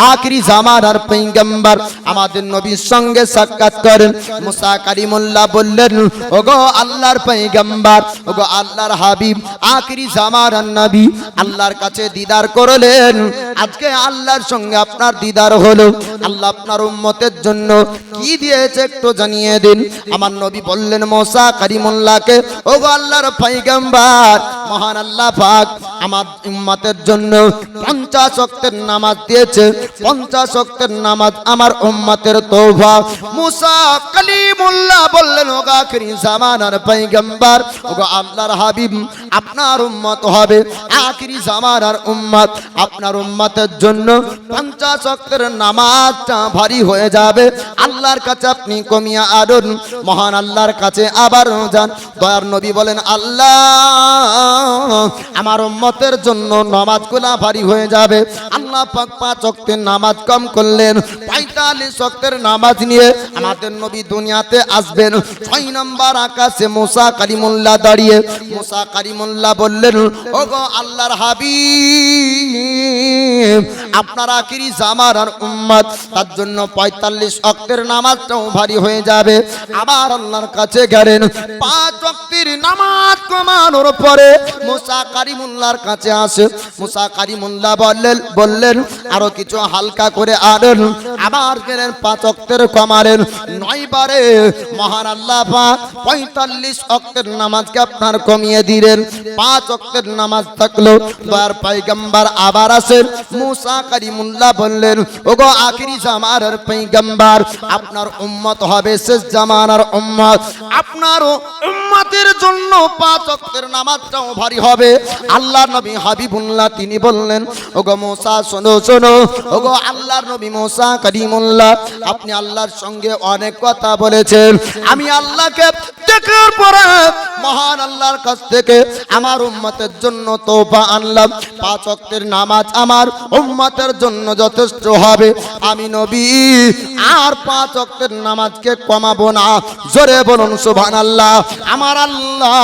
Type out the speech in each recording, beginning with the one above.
আখিরি জামানার পয়গম্বর আমাদের নবীর সঙ্গে সাক্ষাৎ করেন। মুসা কালিমুল্লাহ বললেন, ওগো আল্লাহর পয়গম্বর, ওগো আল্লাহর হাবিব, আখিরি জামানার নবী, আল্লাহর কাছে দিদার করলেন। আজকে আল্লাহর সঙ্গে আপনার দিদার হলো, আল্লাহ আপনার উম্মতের জন্য কি দিয়েছে একটু জানিয়ে দিন। আমার নবী বললেন মুসা কালিমুল্লাহকে, ওগো আল্লাহর পয়গম্বর, মহান আল্লাহ পাক আমার উম্মতের জন্য 50 ওয়াক্তের নামাজ দিয়েছে। 50 ওয়াক্তের নামাজ আমার উম্মতের তওবা। মুসা কালিমুল্লাহ বললেন, ওগো আখিরি জামানার পয়গম্বর, ওগো আল্লাহর হাবিব, আপনার উম্মত হবে আখিরি জামানার উম্মত। আপনার উম্মতের জন্য 50 ওয়াক্তের নামাজটা ভারী হয়ে যাবে। আল্লাহর কাছে আপনি কমিয়া আনুন, মহান আল্লাহর কাছে আবার যান। দয়ার নবী বলেন, আল্লাহ আমার উম্মতের জন্য নামাজগুলা ভারী হয়ে যাবে। আল্লাহ পাক 5 ওয়াক্তের নামাজ কম করলেন, 45 ওয়াক্তের নামাজ নিয়ে আমাদের নবী দুনিয়াতে আসবেন। 6 নম্বর আকাশে মুসা কালিমুল্লাহ দাঁড়িয়ে। মুসা কালিমুল্লাহ বললেন, ওগো আল্লাহর হাবিব, আপনার আখিরি জামানার উম্মত, তার জন্য 45 ওয়াক্তের নামাজটাও ভারী হয়ে যাবে। আবার আল্লাহর কাছে গেলেন। 5 ওয়াক্তের নামাজ কমানোর পরে মুসা কালিমুল্লাহর কাছে আসে। মুসা কালিমুল্লাহ বললেন আরো কিছু হালকা করে আনেন। আবার গেলেন 5 ওয়াক্তের কমালেন। 9 বারে মহান আল্লাহ পাক 45 ওয়াক্তের নামাজকে আপনার কমিয়ে দিলেন। 5 ওয়াক্তের নামাজ থাকলো। দয়ার পয়গম্বর আবার আসেন। মুসা কালিমুল্লাহ বললেন, ওগো আখিরি জামানার পয়গম্বর, আপনার উম্মত হবে শেষ জামানার উম্মত। আপনার উম্মতের জন্য 5 ওয়াক্তের নামাজটাও ভারী হবে। আল্লাহর নবী হাবিবুল্লাহ তিনি বললেন, ওগো মুসা শোনো শোনো, ওগো আল্লাহর নবী মুসা কালিমুল্লাহ, আপনি আল্লাহর সঙ্গে অনেক কথা বলেছেন। আমি আল্লাহকে দেখার পরে মহান আল্লাহর কাছ থেকে আমার উম্মতের জন্য তওবা আনলাম। 5 ওয়াক্তের নামাজ আমার উম্মতের জন্য যথেষ্ট হবে। আমি নবী আর 5 ওয়াক্তের নামাজকে কমাবো না। জোরে বলুন সুবহানাল্লাহ। আমার আল্লাহ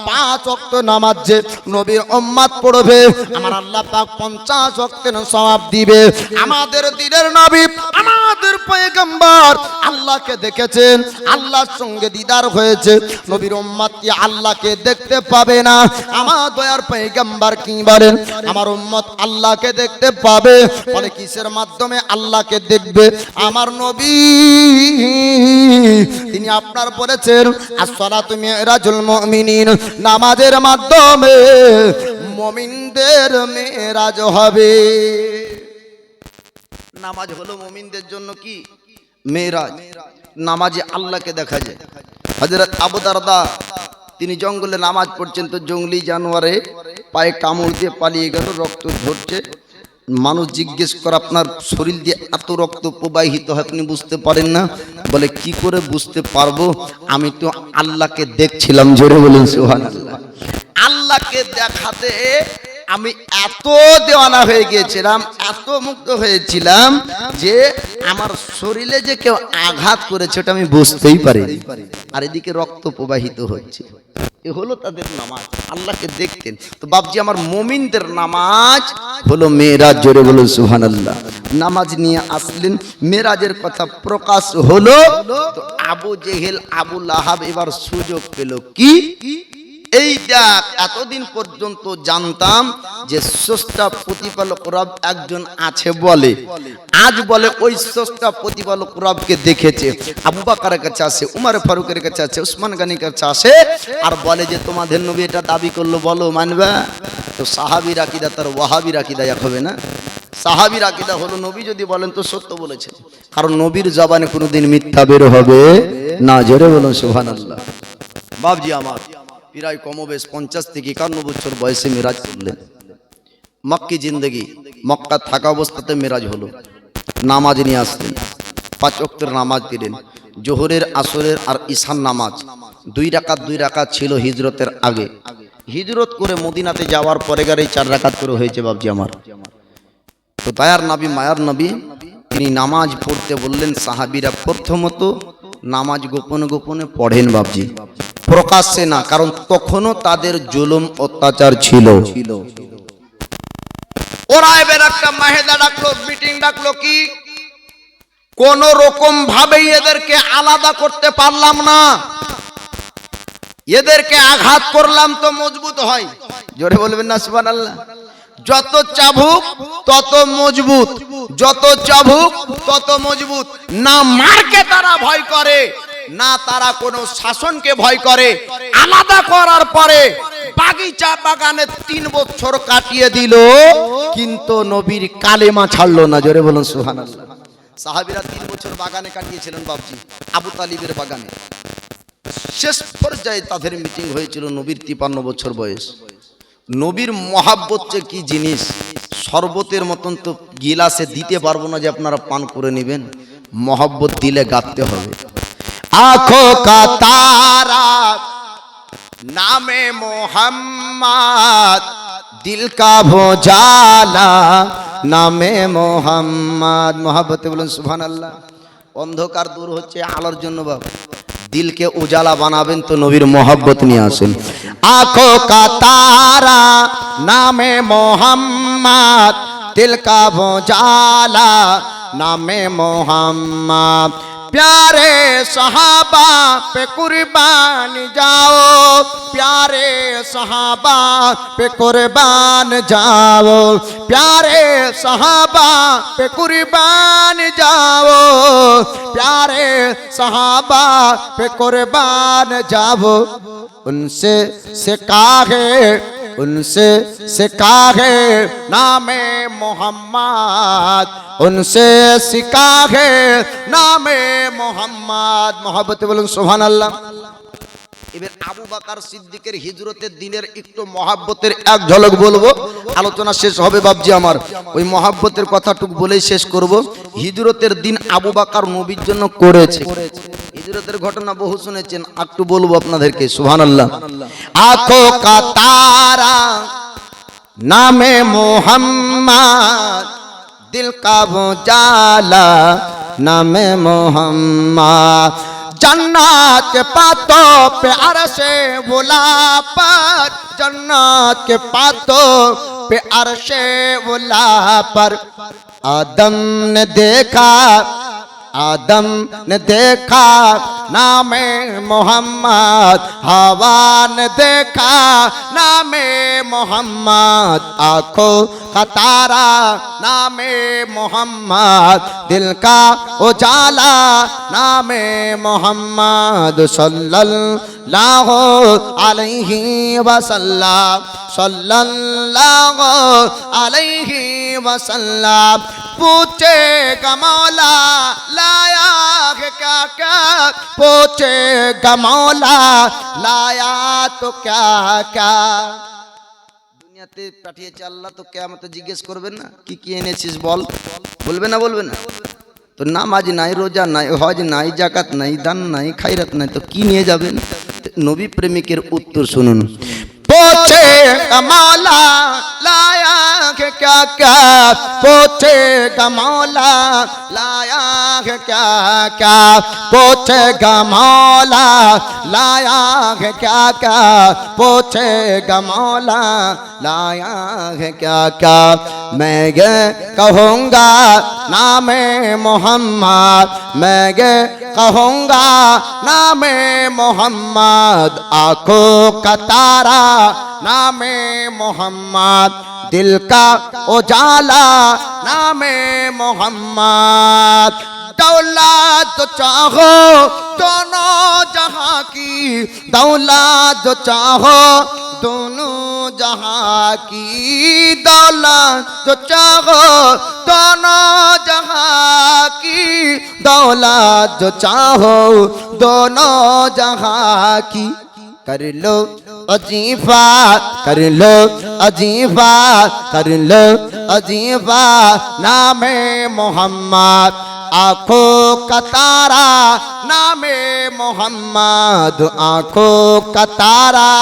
5 ওয়াক্ত নামাজ যে নবীর উম্মত পড়বে, আমার আল্লাহ পাক 50 ওয়াক্তের সওয়াব দিবে। আমাদের দিনের নবী, আমাদের পয়গম্বর আল্লাহকে দেখেছেন, আল্লাহর সঙ্গে দিদার হয়েছে। নবীর উম্মত কি আল্লাহকে দেখতে পাবে না? আমার দয়ার পয়গম্বর কি বলেন, আমার উম্মত আল্লাহকে দেখতে পাবে। বলে কিসের মাধ্যমে আল্লাহকে দেখবে? আমার নবী তিনি আপনার বলেছেন, as-salatu mi'rajul mu'minin, নামাজের মাধ্যমে মুমিনদের মেরাজ হবে। নামাজ হলো মুমিনদের জন্য কি মেরাজ। নামাজে আল্লাহকে দেখা যায়। হযরত আবু দারদা তিনি জঙ্গলে নামাজ পড়ছেন, তো জঙ্গলি জানোয়ারে পায়ে কামড় দিয়ে পালিয়ে গেল, রক্ত ঝরছে। মানুষ জিজ্ঞেস করে, আপনার শরীর দিয়ে এত রক্ত প্রবাহিত হয় আপনি বুঝতে পারেন না? বলে কি করে বুঝতে পারবো, আমি তো আল্লাহকে দেখছিলাম। জোরে বলুন সুবহানাল্লাহ। আল্লাহকে দেখাতে আমি এত দেওয়ানা হয়ে গিয়েছিলাম, এত মুগ্ধ হয়েছিলাম যে আমার শরীরে যে কেউ আঘাত করেছে ওটা আমি বুঝতেই পারিনি। আর এদিকে রক্ত প্রবাহিত হচ্ছে। এ হলো তাদের নামাজ, আল্লাহকে দেখতেন। তো বাপজি আমার মুমিনদের নামাজ হলো মেরাজ। জোরে বলুন সুবহানাল্লাহ। নামাজ নিয়ে আসলেন, মেরাজের কথা প্রকাশ হলো। তো আবু জেহেল, আবু লাহাব এবার সুযোগ পেল। কি এই দেখ, এতদিন পর্যন্ত জানতাম যে স্রষ্টা প্রতিপালক রব একজন আছে বলে, আজ বলে ওই স্রষ্টা প্রতিপালক রবকে দেখেছে। আবু বকরের কাছে আসে, উমর ফারুকের কাছে আসে, উসমান গনির কাছে আসে, আর বলে যে তোমাদের নবী এটা দাবি করলো, বলো মানবা? তো সাহাবীর আকীদা তার ওয়াহাবীর আকীদা এক হবে না? সাহাবীর আকীদা হলো নবী যদি বলেন তো সত্য বলেছেন, কারণ নবীর জবানে কোনোদিন মিথ্যা বের হবে না। জোরে বলুন সুবহানাল্লাহ। বাপজি আমার প্রায় কমবেশ 50 থেকে 51 বছর বয়সে মেরাজ করলেন। মক্কি জিন্দগি, মক্কা থাকা অবস্থাতে মেরাজ হলো। নামাজ নিয়ে আসলেন, 5 ওয়াক্তের নামাজ দিলেন। জোহরের, আসরের আর ঈশার নামাজ 2 রাকাত ছিল হিজরতের আগে। হিজরত করে মদিনাতে যাওয়ার পরে গারে 4 রাকাত করে হয়েছে বাপজি আমার। তো দয়ার নবী, মায়ার নবী তিনি নামাজ পড়তে বললেন। সাহাবীরা প্রথমত নামাজ গোপনে গোপনে পড়েন বাপজি, প্রকাশ্যে না, কারণ তখনও তাদের জুলুম অত্যাচার ছিল। কোরাইবের একটা মাহেদা ডাকলো, মিটিং ডাকলো, কি কোন রকম ভাবে এদেরকে আলাদা করতে পারলাম না, এদেরকে আঘাত করলাম তো মজবুত হয়। জোরে বলবেন না সুবহানাল্লাহ। যত চাবুক তত মজবুত, যত চাবুক তত মজবুত। না মারকে তারা ভয় করে, না তারা কোনো শাসনকে ভয় করে। আলাদা করার পরে বাগিচা বাগানে 3 বছর কাটিয়ে দিল, কিন্তু নবীর কালেমা ছাড়লো না। জোরে বলুন সুবহানাল্লাহ। সাহাবীরা 3 বছর বাগানে কাটিয়েছিলেন বাবজি, আবু তালিবের বাগানে। শেষ পর্যায়ে তাদের মিটিং হয়েছিল নবীর 53 বছর বয়স। নবীর মহাব্বত যে কি জিনিস, শরবতের মতন তো গিলাসে দিতে পারবো না যে আপনারা পান করে নেবেন, মহাব্বত দিলে গাতে হবে। আঁখো কা তারা নামে মোহাম্মদ, দিল কা ভোজালা নামে মোহাম্মদ। মহাব্বতে বলুন সুবহানাল্লাহ। অন্ধকার দূর হচ্ছে আলোর জন্য বাবা, দিলকে উজালা বানাবেন তো নবীর মোহাব্বত নিয়ে আসেন। आंखों का तारा नामे मोहम्मद, दिल का उजाला नामे मोहम्मद। प्यारे सहाबा पे कुर्बान जाओ, प्यारे सहाबा पे कुर्बान जाओ, प्यारे सहाबा पे कुर्बान जाओ, प्यारे सहाबा पे कुर्बान जाओ। उनसे सिखा है, उनसे सिखा है नामे मोहम्मद, उनसे सिखा है नामे मोहम्मद। मोहब्बत बोलूं सुभान अल्लाह। এবার আবু বকর সিদ্দিকের হিজরতের দিনের একটু মহাব্বতের এক ঝলক বলবো, আলোচনা শেষ হবে বাবজি আমার। ওই মহাব্বতের কথাটুকু বলেই শেষ করব। হিজরতের দিন আবু বকর নবীর জন্য করেছে, হিজরতের ঘটনা বহু শুনেছেন, একটু বলবো আপনাদেরকে সুবহানাল্লাহ। আঁখো কা তারা নামে মোহাম্মদ, দিল কা উজালা নামে মোহাম্মদ। जन्नत के पातों पे अर्शे वुला पर, जन्नत के पातों पे अर्शे वुला पर आदम ने देखा, आदम ने देखा नामे मोहम्मद, हवा ने देखा नामे मोहम्मद। आँखों का तारा नामे मोहम्मद, दिल का उजाला नामे मोहम्मद। सल्लल्लाहु अलैहि वसल्लम, सल्लल्लाहु अलैहि वसल्लम। पूछेगा मौला लाया है क्या क्या, पूछेगा मौला लाया तो क्या क्या। দুনিয়াতে পাঠিয়েছে আল্লাহ, তো কিয়ামতে জিজ্ঞেস করবেন না কি কি এনেছিস বল, বলবে না বলবে না? তো নামাজ নাই, রোজা নাই, হজ নাই, যাকাত নাই, দান নাই, খায়রাত নাই, তো কি নিয়ে যাবেন? নবী প্রেমিকের উত্তর শুনুন। पूछेगा मौला लाया है क्या क्या, पूछेगा मौला लाया है क्या क्या, पूछेगा मौला लाया है क्या क्या, पूछेगा मौला लाया है क्या क्या। मैं ये कहूँगा नामे मोहम्मद, मैं ये कहूँगा नामे मोहम्मद। आँखों का तारा नामे मोहम्मद, दिल का उजाला नामे मोहम्मद। दौलत जो चाहो दोनों जहां की, दौलत जो चाहो दोनों जहां की, दौलत जो चाहो दोनों जहां की, दौलत जो चाहो दोनों जहां की। कर लो अजीफा, कर लो अजीफा, कर लो अजीफा नामे मोहम्मद। आँखों का तारा नामे मोहम्मद, आँखों का तारा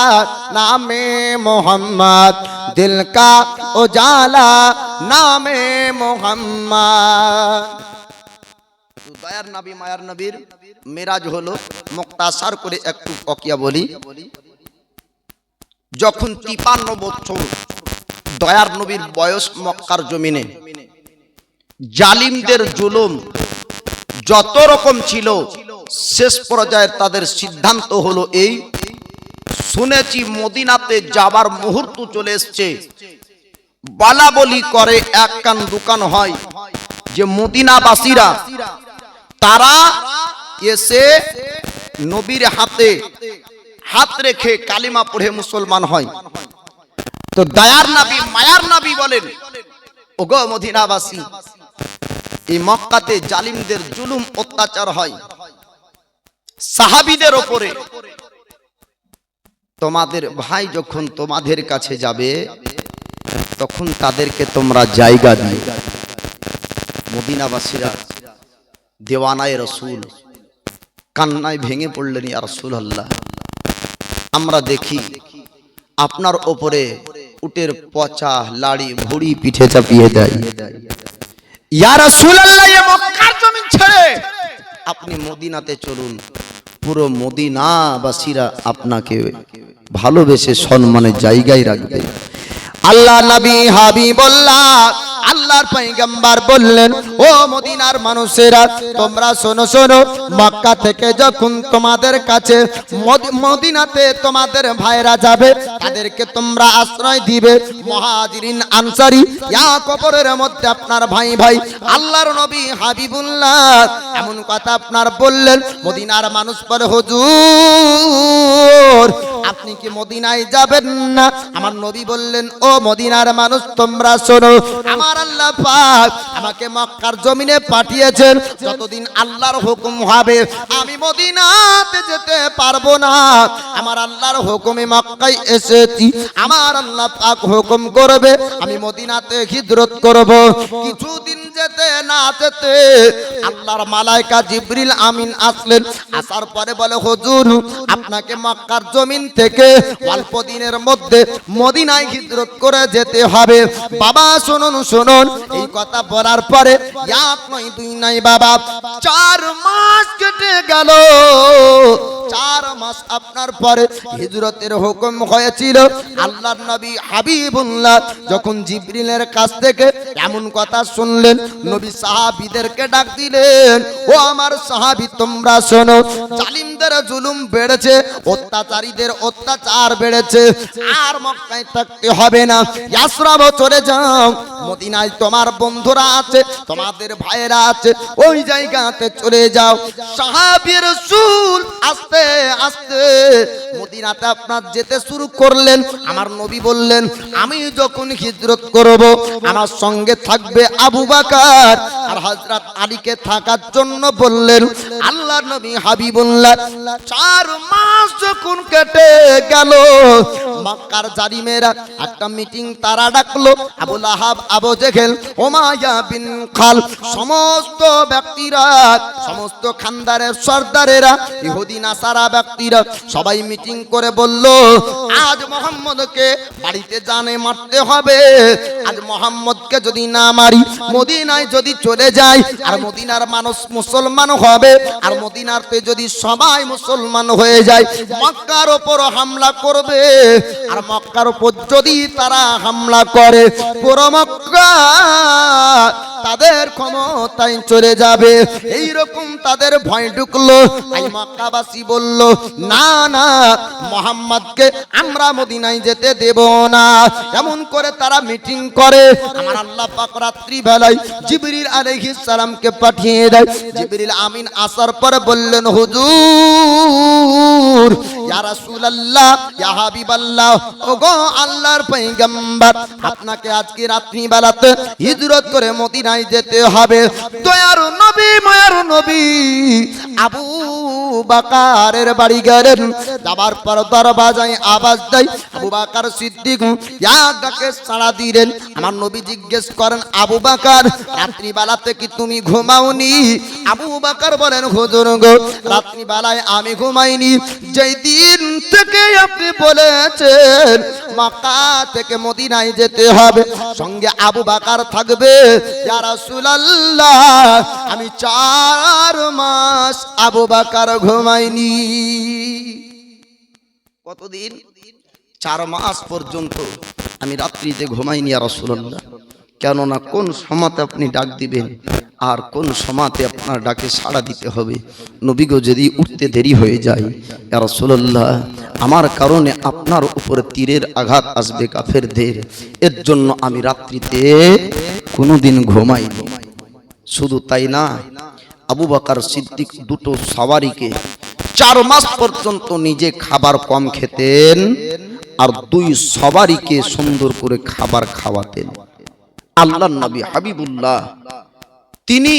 नामे मोहम्मद, दिल का उजाला नामे मोहम्मद। দয়ার নবী মায়ার নবীর মেরাজ হলো, মুক্তাসার করে একটু অকিয়া বলি। যখন 53 বছর দয়ার নবীর বয়স মক্কার জমিনে, জালিমদের জুলুম যত রকম ছিল, শেষ পর্যায়ে তাদের সিদ্ধান্ত হলো এই, শুনেছি মদিনাতে যাবার মুহূর্ত চলে এসছে, বলা বলি করে এক কান দোকান হয় যে মদিনাবাসীরা তারা এসে নবীর হাতে হাত রেখে কালিমা পড়ে মুসলমান হয়। তো দয়ার নবী মায়ার নবী বলেন, ওগো মদিনাবাসী, এই মক্কাতে জালিমদের জুলুম অত্যাচার হয় সাহাবীদের ওপরে, তোমাদের ভাই যখন তোমাদের কাছে যাবে তখন তাদেরকে তোমরা জায়গা দিও। মদিনাবাসীরা দেওয়ানায় রসুল কান্নায় ভেঙে পড়লেন, ইয়া রাসূলুল্লাহ, আমরা দেখি আপনার ওপরে উটের পচা লাড়ি ভুড়ি পিঠে চাপিয়ে দেয়, ইয়া রাসূলুল্লাহ, এই মক্কার জমিন ছেড়ে আপনি মদিনাতে চলুন, পুরো মদিনাবাসীরা আপনাকে ভালোবেসে সম্মানের জায়গায় রাখবে। আল্লাহ নবী হাবিবুল্লাহ আল্লাহর পয়গম্বর বললেন, ও মদিনার মানুষেরা তোমরা শোনো শোনো, মক্কা থেকে যখন তোমাদের কাছে মদিনাতে তোমাদের ভাইরা যাবে তাদেরকে তোমরা আশ্রয় দিবে। মুহাজিরিন আনসারী ইয়া কবরের মধ্যে আপনার ভাই ভাই আল্লাহর নবী হাবিবুল্লাহ এমন কথা আপনার বললেন। মদিনার মানুষ বলে, হুজুর আপনি কি মদিনায় যাবেন না? আমার নবী বললেন, ও মদিনার মানুষ তোমরা শোনো, আমার আল্লাহ পাক আমাকে মক্কার জমিনে পাঠিয়েছেন, যতদিন আল্লাহর হুকুম হবে আমি মদিনাতে যেতে পারবো না। আমার আল্লাহর হুকুমে মক্কায় এসেছি, আমার আল্লাহ পাক হুকুম করবে আমি মদিনাতে হিজরত করব। কিছুদিন যেতে না যেতে আল্লাহর মালায়েকা জিবরিল আমিন আসলেন, আসার পরে বলে, হুজুর আপনাকে মক্কার জমিন থেকে অল্প দিনের মধ্যে মদিনায় হিজরত করে যেতে হবে। বাবা শুনুন শুনুন, এই কথা বলার পরে এক নয় দুই নয় বাবা 4 মাস কেটে গেল। 4 মাস আপনার পরে হিজরতের হুকুম হয়েছিল। আল্লাহর নবী হাবিবুল্লাহ যখন জিবরিলের কাছ থেকে এমন কথা শুনলেন, নবী সাহাবীদেরকে ডাক দিলেন, ও আমার সাহাবী তোমরা শোনো, জালিমদের জুলুম বেড়েছে, অত্যাচারীদের অত্যাচার বেড়েছে, আর মক্কায় থাকতে হবে না, ইয়াসরাব চলে যাও। মদিনায় তোমার বন্ধুরা আছে, তোমাদের ভাইয়েরা আছে, ওই জায়গাতে চলে যাও। সাহাবী রাসূল আস্তে আস্তে মদিনাতে আপনার যেতে শুরু করলেন। আমার নবী বললেন, আমি যখন হিজরত করব আমার সঙ্গে থাকবে আবু বকর আর হযরত আলীকে থাকার জন্য বললেন। আল্লাহর নবী হাবিবুল্লাহ 4 মাস যখন কেটে গেল, মক্কার জালিমেরা একটা মিটিং তারা ডাকলো। আবু লাহাব, আবু জেহেল, উমাইয়া বিন খাল সমস্ত ব্যক্তিরা, সমস্ত খানদারের সর্দারেরা, ইহুদি নাসারা ব্যক্তিরা সবাই মিটিং করে বলল, আজ মুহাম্মদকে বাড়িতে জানে মারতে হবে। আজ মুহাম্মদকে যদি না মারি, মদিনায় যদি চলে যায় আর মদিনার মানুষ মুসলমান হবে, আর মদিনাতে যদি সবাই মুসলমান হয়ে যায়, মক্কার উপর হামলা করবে। আর মক্কার উপর যদি তারা হামলা করে, পুরো মক্কা তাদের ক্ষমতায় চলে যাবে। এই রকম তাদের ভয় ঢুকলো। তাই মক্কাবাসী বলল, না না, মুহাম্মদকে আমরা মদিনায় যেতে দেব না। এমন করে তারা মিটিং করে। আমার আল্লাহ পাক রাত্রি বেলায় জিবরিল আলাইহিস সালামকে পাঠিয়ে দেয়। জিবরিল আমিন আসার পরে বললেন, হুজুর, ইয়া রাসূলুল্লাহ, ইয়া হাবিবাল্লাহ, ওগো আল্লাহর পয়গম্বর, আপনাকে আজকে রাত্রি বেলাতে হিজরত করে মদিনায় যেতে হবে। দয়ার নবী মায়ার নবী আবু বকরের বাড়ি গেলেন। যাবার পর দরজায় আওয়াজ দেয়, আবু বকর সিদ্দিক এক ডাকে সাড়া দিলেন। আমার নবী জিজ্ঞেস করেন, আবু বকর রাত্রি বেলাতে কি তুমি ঘুমাওনি? আবু বকর বলেন, হুজুর গো, রাত্রি বেলায় আমি ঘুমাইনি। যেই দিন থেকে আপনি বলেছেন মক্কা থেকে মদিনায় যেতে হবে, সঙ্গে আবু বকর থাকবে, ইয়া রাসূলুল্লাহ, আমি 4 মাস আবু বকর ঘুমাইনি। কতদিন? 4 মাস পর্যন্ত আমি রাত্রিতে ঘুমাইনি ইয়া রাসূলুল্লাহ, কেননা কোন সময়তে আপনি ডাক দিবেন আর কোন সময়তে আপনার ডাকে সাড়া দিতে হবে। নবী গো, যদি উঠতে দেরি হয়ে যায় ইয়া রাসূলুল্লাহ, আমার কারণে আপনার উপরে তীরের আঘাত আসবে কাফেরদের, এর জন্য আমি রাত্রিতে কোনোদিন ঘুমাইনি। শুধু তাই না, আবু বকর সিদ্দিক দুটো সওয়ারিকে 4 মাস পর্যন্ত নিজে খাবার কম খেতেন আর 2 সওয়ারিকে সুন্দর করে খাবার খাওয়াতেন। আল্লাহর নবী হাবিবুল্লাহ তিনি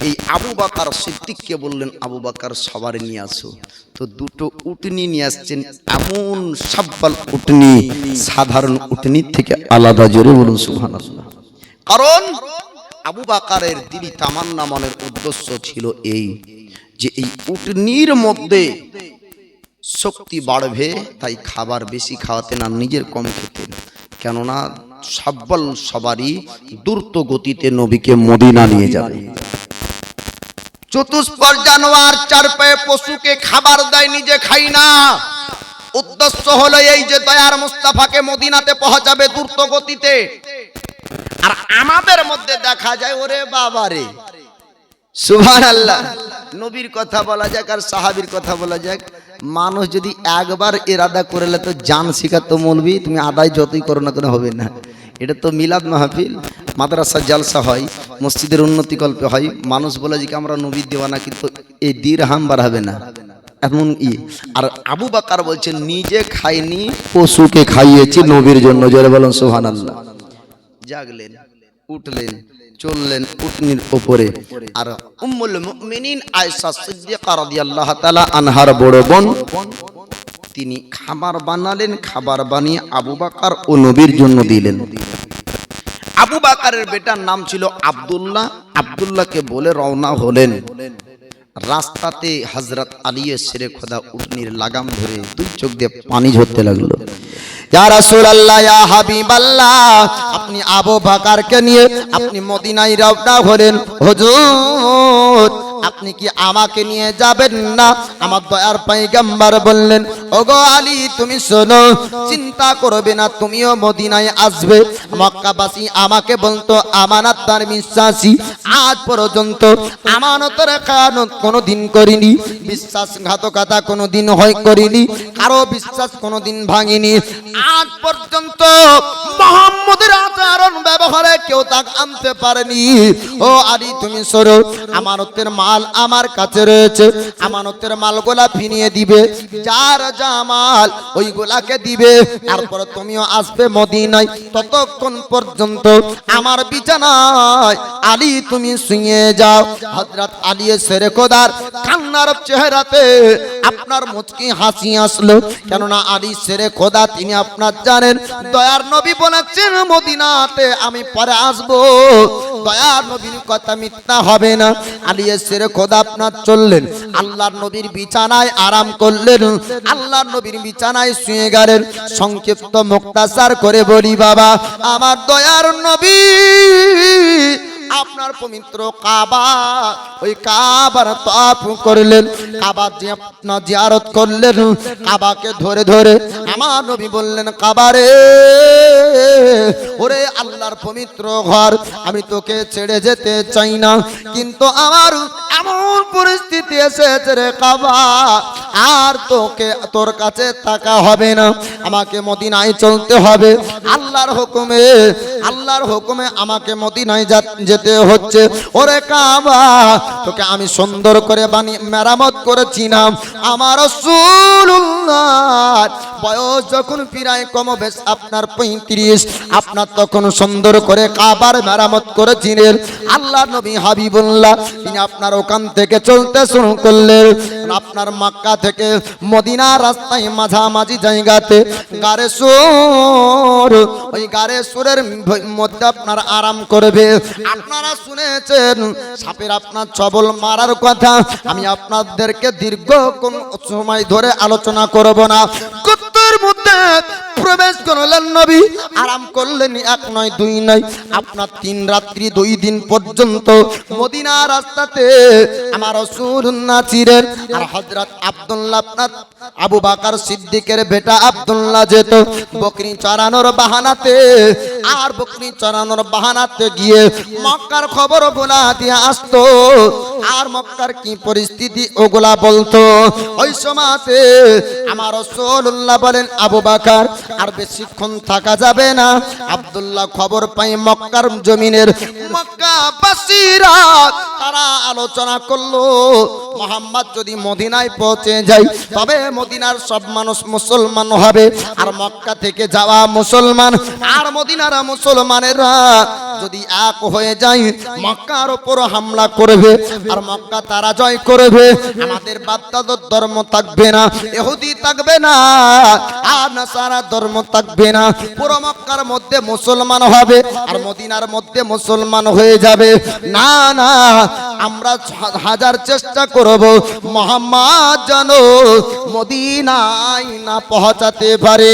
এই আবু বকর সিদ্দিককে বললেন, আবু বকর সওয়ারি নিয়ে আসো। তো দুটো উটনি নিয়ে আসছেন, এমন সাব্বাল উটনি, সাধারণ উটনির থেকে আলাদা। জোরে বলুন সুবহানাল্লাহ। কারণ আবু বকরের দিলি তামান্না, মনের উদ্দেশ্য ছিল এই যে এই উটনির মধ্যে শক্তি বাড়বে, তাই খাবার বেশি খাওয়াতেন আর নিজের কম খেতেন। কেননা সাব্বাল সবারই দ্রুত গতিতে নবীকে মদিনা নিয়ে যাবে। চতুষ্পদ জানোয়ার 4 পায়ে পশুকে খাবার দেয়, নিজে খাই না। উদ্দেশ্য হলো এই যে দয়ার মুস্তাফাকে মদিনাতে পৌঁছাবে দ্রুত গতিতে। আর আমাদের মধ্যে দেখা যায়, ওরে বাবারে সুবহানাল্লাহ, নবীর কথা বলা যাক আর সাহাবীর কথা বলা যাক, মানুষ যদি একবার ইরাদা করলে তো জান শিখাতো মৌলবি, তুমি আদায় যতই করো না কেন হবে না। এটা তো মিলাদ মাহফিল, মাদ্রাসা জালসা হয়, মসজিদের উন্নতি কল্পে হয়। মানুষ বলে যে আমরা নবীর দেওয়ানা, কিন্তু এই দিরহাম বাড়াবে না এমন আর আবু বকর বলছেন, নিজে খাইনি, পশুকে খাইয়েছি নবীর জন্য। জোরে বলুন সুবহানাল্লাহ। জাগলেন, উঠলেন, চললেন উটনির উপরে। আর উম্মুল মুমিনিন আয়েশা সিদ্দিকা রাদিয়াল্লাহু তাআলা আনহার বড় বোন, তিনি খাবার বানালেন। খাবার বানিয়ে আবু বকর ও নবীর জন্য দিলেন। আবু বকরের বেটার নাম ছিল আব্দুল্লাহ। আব্দুল্লাহকে বলে রওনা হলেন। রাস্তাতে হযরত আলী শেরে খোদা উটনির লাগাম ধরে 2 চোখ দিয়ে পানি ঝরতে লাগলো। ইয়া রাসূলুল্লাহ, ইয়া হাবিবাল্লাহ, আপনি আবু বকরকে নিয়ে আপনি মদিনায় রওনা হলেন। হুজুর, আপনি কি আমাকে নিয়ে যাবেন না? আমার দয়ার পয়গম্বর বললেন, ওগো আলী, তুমি শোনো, চিন্তা করবে না, তুমিও মদিনায় আসবে। মক্কাবাসী আমাকে বলতো আমানতদার বিশ্বাসী, আজ পর্যন্ত আমানতের খেয়ানত কোনোদিন করিনি, বিশ্বাসঘাতকতা কোনোদিন করিনি, কারো বিশ্বাস কোনোদিন ভাঙিনি। আজ পর্যন্ত মুহাম্মদের আচরণ ব্যবহারে কেউ তাক আনতে পারেনি। ও আলী, তুমি শোনো, আমানতের মাল আমার কাছে রয়েছে, আমানতের মালগুলা ফিরিয়ে দিবে, যার যা মাল ওইগুলাকে দিবে, তারপর তুমিও আসবে মদিনায়। ততক্ষণ পর্যন্ত আমার বিছানায় আলী তুমি শুয়ে যাও। হযরত আলী শেরে খোদার কান্নার চেহারাতে আপনার মুচকি হাসি আসলো, কেননা আলী শেরে খোদা তিনি আপনার জানেন, দয়ার নবী বলেছেন মদিনাতে আমি পরে আসবো, দয়ার নবীর কথা মিথ্যা হবে না। আলী শেরে খোদা আপনার চললেন, আল্লাহর নবীর বিছানায় আরাম করলেন, আল্লাহর নবীর বিছানায় শুয়ে গেলেন। সংক্ষিপ্ত মুক্তাসার করে বলি বাবা, আমার দয়ার নবী আপনার পবিত্র কাবা, ওই কাবার তওয়াফ করলেন, কাবা যে আপনার জিয়ারত করলেন। কাবাকে ধরে ধরে আমার নবী বললেন, কাবারে, ওরে আল্লাহর পবিত্র ঘর, আমি তোকে ছেড়ে যেতে চাই না, কিন্তু আমার এমন পরিস্থিতি এসেছে রে কাবা, আর তোকে তোর কাছে থাকা হবে না, আমাকে মদিনায় চলতে হবে। আল্লাহর হুকুমে, আল্লাহর হুকুমে আমাকে মদিনায় যেতে হচ্ছে। ওরে কাবা, তোকে আমি সুন্দর করে বানিয়ে মেরামত করেছিলাম। আমার রাসূলুল্লাহ বয়স যখন প্রায় কমবেশ আপনার 35, আপনার তখন সুন্দর করে কাবার মেরামত করেছিলেন। আল্লাহ নবী হাবিবুল্লাহ তিনি আপনার ওখান থেকে চলতে শুরু করলেন। আপনার মক্কা থেকে মদিনা রাস্তায় মাঝামাঝি জায়গাতে গারে সুর, ওই গারে সুরের মধ্যে আপনার আরাম করবে। আপনারা শুনেছেন সাপের আপনার ছবল মারার কথা, আমি আপনাদেরকে দীর্ঘ কোন সময় ধরে আলোচনা করব না। মধ্যে প্রবেশ করলেন নবী, আরাম করলেন। এক নয় দুই নয়, আপনার 3 রাত্রি 2 দিন পর্যন্ত মদিনা রাস্তাতে আমার রাসূলুল্লাহ ছিলেন। আর হযরত আব্দুল্লাহ আপনার আবু বকর সিদ্দিকের বেটা আব্দুল্লাহ যেত বকরি চরানোর বাহানাতে, আর বকরি চরানোর বাহানাতে গিয়ে মক্কার খবর গোলা দিয়ে আসতো, আর মক্কার কি পরিস্থিতি ওগুলা বলতো। ওই সময়তে আমার রাসূলুল্লাহ বলেন, আবু বকর আর বেশিক্ষণ থাকা যাবে না। আব্দুল্লাহ খবর পাই মক্কার জমিনের মক্কাবাসীরা তারা আলোচনা করলো, মুহাম্মদ যদি মদিনায় পৌঁছে যায় তবে মদিনার সব মানুষ মুসলমান হবে, আর মক্কা থেকে যাওয়া মুসলমান আর মদিনার মুসলমানেরা যদি এক হয়ে যায় মক্কার উপর হামলা করবে, আর মক্কা তারা জয় করবে। আমাদের বাপদাদার ধর্ম থাকবে না, ইহুদি থাকবে না, আর নাসারা ধর্ম থাকবে না। পুরো মক্কার মধ্যে মুসলমান হবে আর মদিনার মধ্যে মুসলমান হয়ে যাবে। না না, আমরা হাজার চেষ্টা করব মুহাম্মদ যেন মদিনায় না পৌঁছাতে পারে।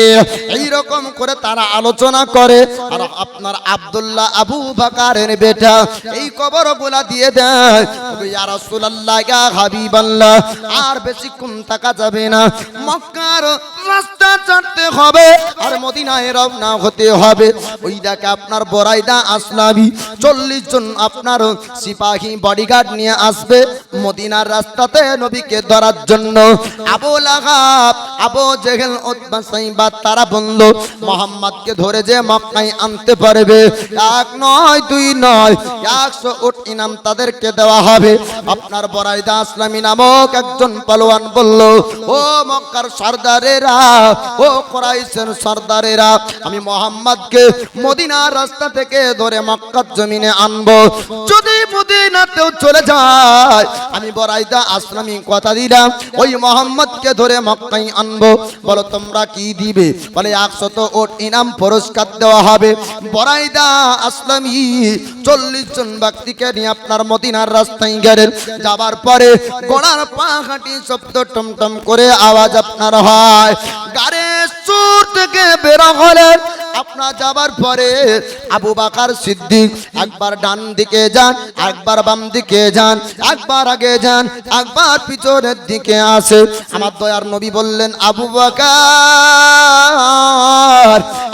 এই রকম করে তারা আলোচনা করে। আর আপনার আব্দুল্লাহ আবু বকরের বেটা এই কবরগুলা দিয়ে দেয়, ইয়া রাসূলুল্লাহ ইয়া হাবিবাল্লাহ আর বেশিক্ষণ থাকা যাবে না, মক্কার রাস্তা ছাড়তে হবে আর মদিনায় রওনা হতে হবে। ওই দেখে আপনার বরাইদা আসলামি 40 জন আপনার সিপাহী বডিগার্ড নিয়ে আসবে মদিনার রাস্তাতে নবীকে ধরার জন্য। আবু লাহাব, আবু জেহেল, উতবা, সাইবা তারা বলল মুহাম্মদকে ধরে যে মক্কায় আনতে পারবে 1 নয় 2 নয় 100 উট ইনাম তাদেরকে দেওয়া হবে। আপনার বরাইদা আসলামী নামক একজন পালোয়ান বলল, ও মক্কার সর্দারেরা, ও কুরাইশের সর্দারেরা, আমি মুহাম্মদকে মদিনার রাস্তা থেকে ধরে মক্কার জমিনে আনবো। যদি মদিনাতেও চলে যায় আমি বরাইদা আসলামী কথা দিলাম ওই মুহাম্মদকে ধরে মক্কায় আনবো। বলো তোমরা কি দিবে? বলে 100 উট ইনাম পুরস্কার দেওয়া হবে। বরাইদা আসলামী 40 জন ব্যক্তিকে নিয়ে আপনার মদিনার রাস্তায় গেলেন। যাবার পরে ঘোড়ার পা হাঁটি শব্দ টমটম করে আওয়াজ আপনার হয়, গাড়ি সুর থেকে বের হলেন। আপনার যাবার পরে আবু বকর সিদ্দিক একবার ডান দিকে যান, একবার বাম দিকে যান, একবার আগে যান, একবার পিছনের দিকে আসে। আমার দয়ার নবী বললেন, আবু বকর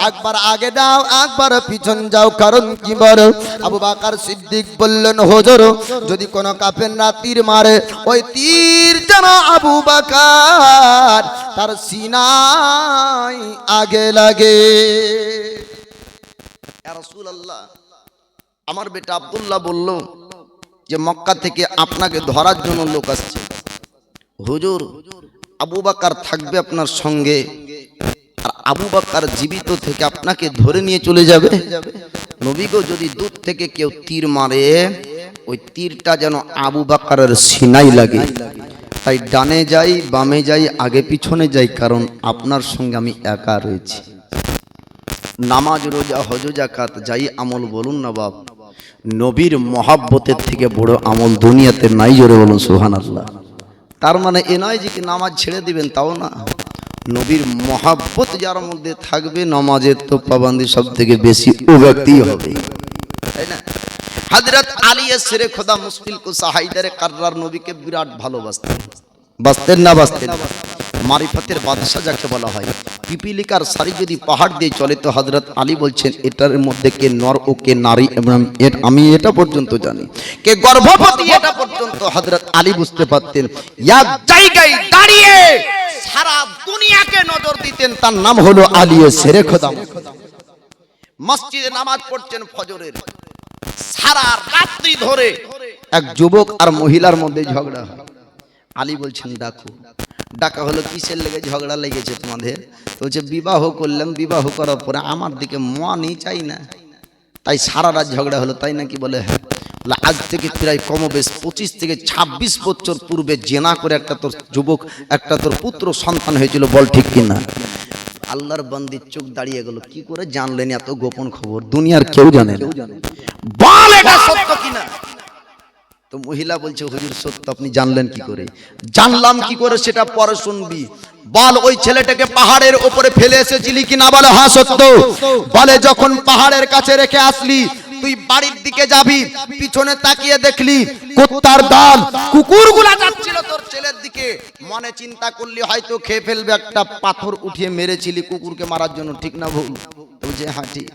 একবার আগে যাও, একবার পিছন যাও, কারণ কি বলো? আবু বকর সিদ্দিক বললেন, হুজুর যদি কোনো কাফের না তীর মারে, ওই তীর যেন আবু বকর তার সিনায় আগে লাগে। ইয়া রাসূলুল্লাহ, আমার বেটা আব্দুল্লাহ বলল যে মক্কা থেকে আপনাকে ধরার জন্য লোক আসছে। হুজুর আবু বকর থাকবে আপনার সঙ্গে, আর আবু বকর জীবিত থেকে আপনাকে ধরে নিয়ে চলে যাবে। নবী গো, যদি দূর থেকে কেউ তীর মারে ওই তীরটা যেন আবু বকরের সিনায় লাগে। তাই ডানে যাই, বামে যাই, আগে পিছনে যাই, কারণ আপনার সঙ্গে আমি একা রয়েছি। নামাজ, রোজা, হজ, যাকাত যাই আমল বলুন না বাপ, নবীর মহাব্বতের থেকে বড় আমল দুনিয়াতে নাই। জোরে বলুন সুবহানাল্লাহ। তার মানে এ নয় যে কি নামাজ ছেড়ে দিবেন, তাও না। নবীর মহাব্বত যার মধ্যে থাকবে, নামাজের তো পাবন্দি সব থেকে বেশি ও ব্যক্তি হবে, তাই না? হযরত আলী শেরে খোদা মুশকিল কুসা হায়দারে কাররার নবীকে বিরাট ভালোবাসতেন। বাসতেন না বাসতেন? মারিফতের বাদশা যাকে বলা হয়। পিপিলিকার সারি যদি পাহাড় দিয়ে চলে তো হযরত আলী বলছেন এটার মধ্যে কে নর ও কে নারী আমি এটা পর্যন্ত জানি, কে গর্ভবতী এটা পর্যন্ত হযরত আলী বুঝতে পারতেন। এক জায়গায় দাঁড়িয়ে সারা দুনিয়াকে নজর দিতেন, তার নাম হলো আলী শেরে খোদা। মসজিদে নামাজ পড়ছেন ফজরের, সারা রাত্রি ধরে এক যুবক আর মহিলার মধ্যে ঝগড়া হয়। আলী বলছেন ডাকো। ডাকা হলো, কিসের লেগে ঝগড়া লেগেছে তোমাদের? তো বলছে বিবাহ করলাম, বিবাহ করার পরে আমার দিকে মনই চাই না, তাই সারা রাত ঝগড়া হলো, তাই নাকি? বলে হ্যাঁ। আজ থেকে প্রায় কমবেশ 25 থেকে 26 বছর পূর্বে জেনা করে একটা তোর যুবক, একটা তোর পুত্র সন্তান হয়েছিল, বল ঠিক কিনা? আল্লাহর বান্দির চোখ দাঁড়িয়ে গেল, কি করে জানলেন এত গোপন খবর? দুনিয়ার কেউ জানে না, বল এটা সত্য কিনা? তো তো মহিলা বলছে হুজুর সত্য, আপনি জানলেন কি করে? জানলাম কি করে সেটা পরে শুনবি। বল ওই ছেলেটাকে পাহাড়ের উপরে ফেলে এসেছিলি কিনা? বলে হ্যাঁ সত্য। বলে যখন পাহাড়ের কাছে রেখে আসলি, তুই বাড়ির দিকে যাবি, পিছনে তাকিয়ে দেখলি কুত্তার দল, কুকুরগুলা যাচ্ছিল তোর ছেলের দিকে। মনে চিন্তা করলি হয়তো খেয়ে ফেলবে, একটা পাথর উঠিয়ে মেরেছিলি কুকুরকে মারার জন্য, ঠিক না ভুল? বুঝে হ্যাঁ ঠিক।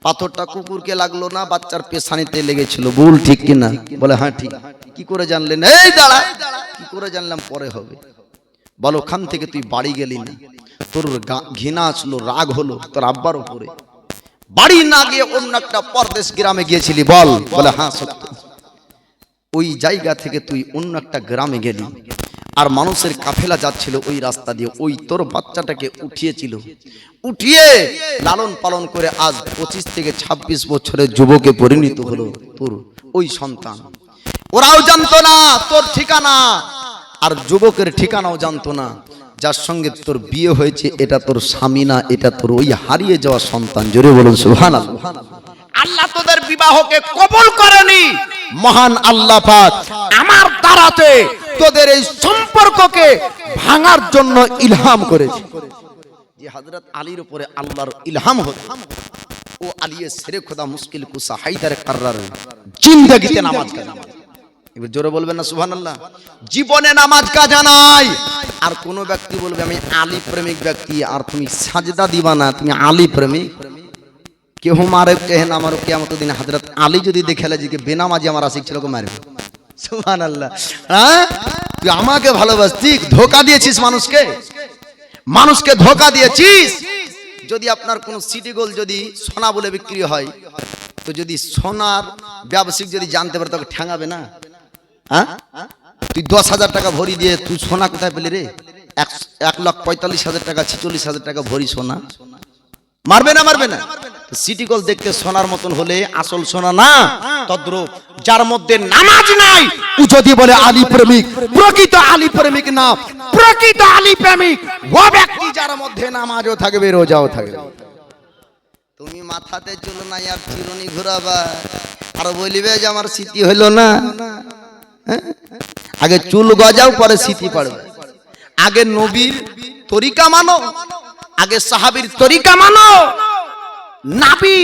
পাথরটা কুকুরকে লাগলো না, বাচ্চার পেছানিতে লেগেছিল, ভুল ঠিক কিনা? বলে হ্যাঁ ঠিক। কি করে জানলেন? এই দাঁড়া, কি করে জানলাম পরে হবে। বলো ওখান থেকে তুই বাড়ি গেলি না, তোর ঘৃণা আসলো, রাগ হলো তোর আব্বার উপরে, বাড়ি না গিয়ে অন্য একটা পরদেশ গ্রামে গিয়েছিলি? বল। বলে হ্যাঁ সত্য। ওই জায়গা থেকে তুই অন্য একটা গ্রামে গেলি, আর মানুষের কাফেলা যাচ্ছিল ওই রাস্তা দিয়ে, ওই তোর বাচ্চাটাকে উঠিয়েছিল, উঠিয়ে লালন পালন করে আজ 25 থেকে 26 বছরের যুবকে পরিণত হলো তোর ওই সন্তান। ওরাও জানতো না তোর ঠিকানা, আর যুবকের ঠিকানাও জানতো না। যার সঙ্গে তোর বিয়ে হয়েছে এটা তোর স্বামী না, এটা তোর ওই হারিয়ে যাওয়া সন্তান। জোরে বলুন সুবহানাল্লাহ। আল্লাহ তোদের বিবাহকে কবুল করেনি, মহান আল্লাহ পাক আমার দ্বারাতে তোদের এই সম্পর্ককে ভাঙার জন্য ইলহাম করেছে। যে হযরত আলীর উপরে আল্লাহর ইলহাম হতো, ও আলিয়ে সেরে খোদা মুশকিল কুসা হায়দার কাররার জিন্দেগিতে নামাজ কাজা। এবার জোরে বলবেন না সুবহানাল্লাহ। জীবনে নামাজ কাজা নাই। আর কোন ব্যক্তি বলবে আমি আলী প্রেমিক ব্যক্তি, আর তুমি সাজদা দিবা না, তুমি আলী প্রেমিক। কেউ মারে কেহে না মারো, কিয়ামত দিন হযরত আলী যদি দেখালে যে বেনামাজি আমার আশিক ছিল, মারবে। সুবহানাল্লাহ। হ্যাঁ, তুই আমাকে ভালোবাসতিস, ধোঁকা দিয়েছিস মানুষকে, মানুষকে ধোঁকা দিয়েছিস। যদি আপনার কোন সিটি গোল্ড যদি সোনা বলে বিক্রি হয়, তো যদি সোনার ব্যবসায়িক যদি জানতে পারে তাকে ঠ্যাঙাবে না? হ্যাঁ, তুই 10,000 টাকা ভরি দিয়ে তুই সোনা কোথায় পেলি রে? 1,45,000 টাকা, 46,000 টাকা ভরি সোনা, মারবে না? মারবে না? সিটি গোল্ড দেখতে সোনার মতন হলে আসল সোনা না। তদ্রূপ যার মধ্যে নামাজ নাই, ও যদি বলে আলী প্রেমিক, প্রকৃত আলী প্রেমিক না, প্রকৃত আলী প্রেমিক ও ব্যক্তি যার মধ্যে নামাজও থাকবে, রোজাও থাকবে। তুমি মাথাতে চুল নাই আর চিরুনি ঘুরাবা, আর বলিবে যে আমার স্মৃতি হইলো না। আগে চুল গজাও, পরে স্মৃতি পড়বে। আগে নবীর তরিকা মানো, আগে সাহাবীর তরিকা মানো। নবী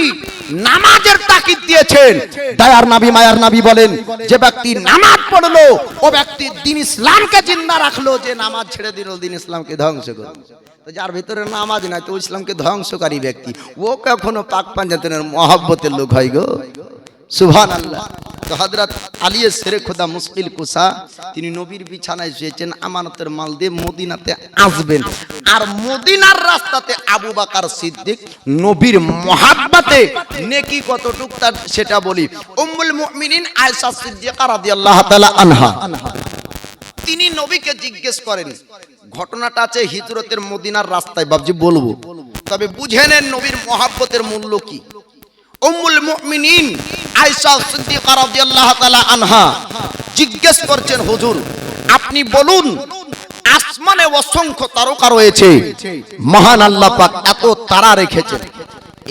নামাজের তাকিদ দিয়েছেন। দয়ার নবী, মায়ার নবী বলেন, যে ব্যক্তি নামাজ পড়লো ও ব্যক্তি দ্বীন ইসলামকে জিন্দা রাখলো। যে নামাজ ছেড়ে দিল, দ্বীন ইসলামকে ধ্বংস করলো। তো যার ভিতরে নামাজ নাই, তো ইসলামকে ধ্বংসকারী ব্যক্তি, ও কখনো পাক পাঞ্জাতনের মহব্বতের লোক হয় গো। সুবহানাল্লাহ। তো হযরত আলী সেরে খোদা মুশকিল কুসা তিনি নবীর বিছানায় শুয়েছেন, আমানতের মাল দিয়ে মদিনাতে আসবেন। আর মদিনার রাস্তাতে আবু বকর সিদ্দিক নবীর মহব্বতে নেকি কতটুকু তার সেটা বলি। উম্মুল মুমিনিন আয়েশা সিদ্দিকা রাদিয়াল্লাহু তাআলা আনহা, তিনি নবীকে জিজ্ঞেস করেন, ঘটনাটা আছে হিজরতের মদিনার রাস্তায়, বাবজি বলবো, তবে বুঝে নেন নবীর মহব্বতের মূল্য কি। উম্মুল মুমিনিন আয়েশা সিদ্দিকা রাদিয়াল্লাহু তাআলা আনহা জিজ্ঞেস করছেন, হুজুর আপনি বলুন, আসমানে অসংখ্য তারকা রয়েছে, মহান আল্লাহ পাক এত তারা রেখেছেন,